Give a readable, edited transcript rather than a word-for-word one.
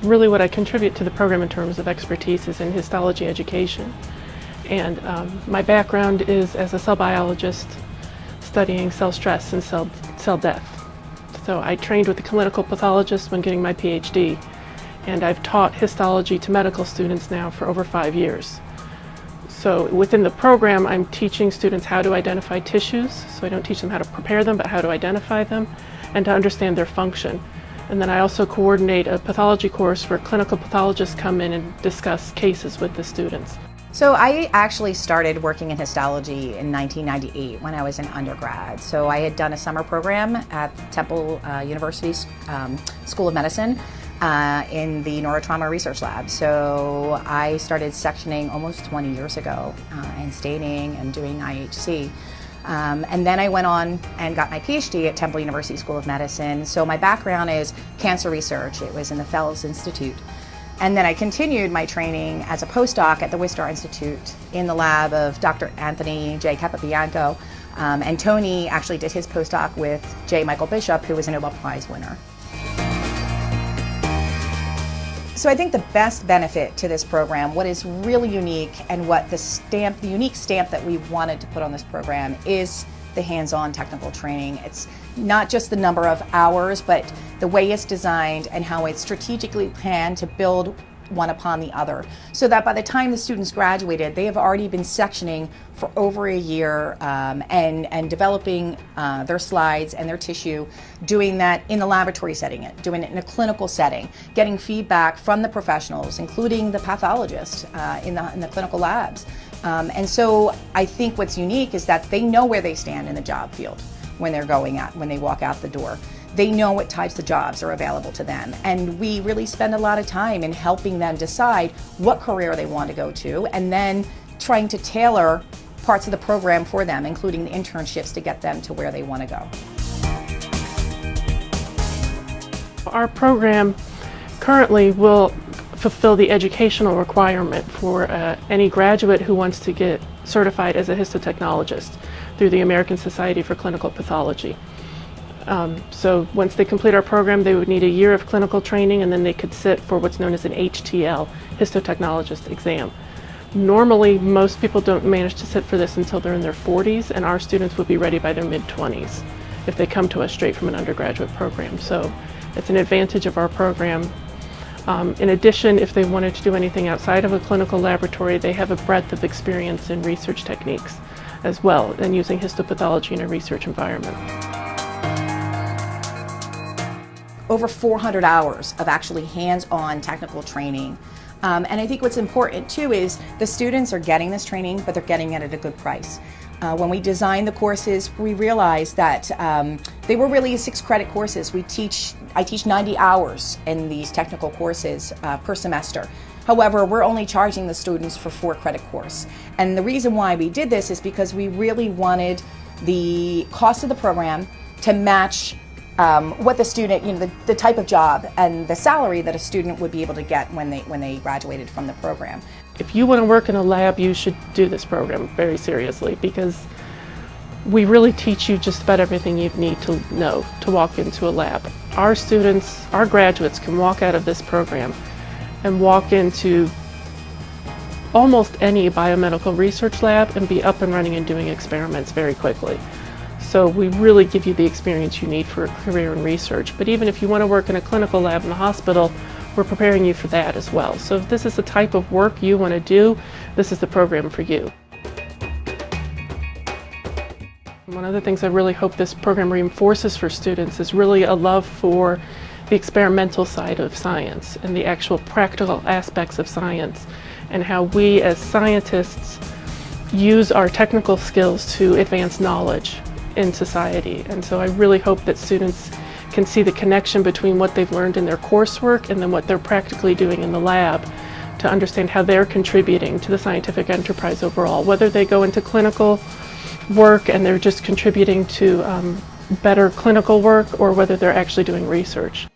really what I contribute to the program in terms of expertise is in histology education. And my background is as a cell biologist studying cell stress and cell death. So I trained with a clinical pathologist when getting my PhD, and I've taught histology to medical students now for over 5 years. So within the program, I'm teaching students how to identify tissues. So I don't teach them how to prepare them, but how to identify them and to understand their function. And then I also coordinate a pathology course where clinical pathologists come in and discuss cases with the students. So I actually started working in histology in 1998 when I was an undergrad. So I had done a summer program at Temple University's School of Medicine in the Neurotrauma Research Lab. So I started sectioning almost 20 years ago and staining and doing IHC. And then I went on and got my PhD at Temple University School of Medicine. So my background is cancer research. It was in the Fellows Institute. And then I continued my training as a postdoc at the Wistar Institute in the lab of Dr. Anthony J. Capabianco. And Tony actually did his postdoc with J. Michael Bishop, who was a Nobel Prize winner. So I think the best benefit to this program, what is really unique and what the unique stamp that we wanted to put on this program is the hands-on technical training. It's not just the number of hours, but the way it's designed and how it's strategically planned to build one upon the other, so that by the time the students graduated, they have already been sectioning for over a year and developing their slides and their tissue, doing that in the laboratory setting, doing it in a clinical setting, getting feedback from the professionals, including the pathologists in the clinical labs. And so I think what's unique is that they know where they stand in the job field when they walk out the door. They know what types of jobs are available to them, and we really spend a lot of time in helping them decide what career they want to go to, and then trying to tailor parts of the program for them, including the internships, to get them to where they want to go. Our program currently will fulfill the educational requirement for any graduate who wants to get certified as a histotechnologist through the American Society for Clinical Pathology. So once they complete our program, they would need a year of clinical training, and then they could sit for what's known as an HTL, histotechnologist exam. Normally, most people don't manage to sit for this until they're in their 40s, and our students would be ready by their mid-20s if they come to us straight from an undergraduate program. So it's an advantage of our program. In addition, if they wanted to do anything outside of a clinical laboratory, they have a breadth of experience in research techniques as well, and using histopathology in a research environment. Over 400 hours of actually hands-on technical training. And I think what's important too is the students are getting this training, but they're getting it at a good price. When we designed the courses, we realized that they were really 6-credit courses. I teach 90 hours in these technical courses per semester. However, we're only charging the students for 4-credit course. And the reason why we did this is because we really wanted the cost of the program to match what the student, the type of job and the salary that a student would be able to get when they graduated from the program. If you want to work in a lab, you should do this program very seriously, because we really teach you just about everything you need to know to walk into a lab. Our students, our graduates, can walk out of this program and walk into almost any biomedical research lab and be up and running and doing experiments very quickly. So we really give you the experience you need for a career in research. But even if you want to work in a clinical lab in a hospital, we're preparing you for that as well. So if this is the type of work you want to do, this is the program for you. One of the things I really hope this program reinforces for students is really a love for the experimental side of science and the actual practical aspects of science, and how we as scientists use our technical skills to advance knowledge in society. And so I really hope that students can see the connection between what they've learned in their coursework and then what they're practically doing in the lab, to understand how they're contributing to the scientific enterprise overall, whether they go into clinical work and they're just contributing to better clinical work, or whether they're actually doing research.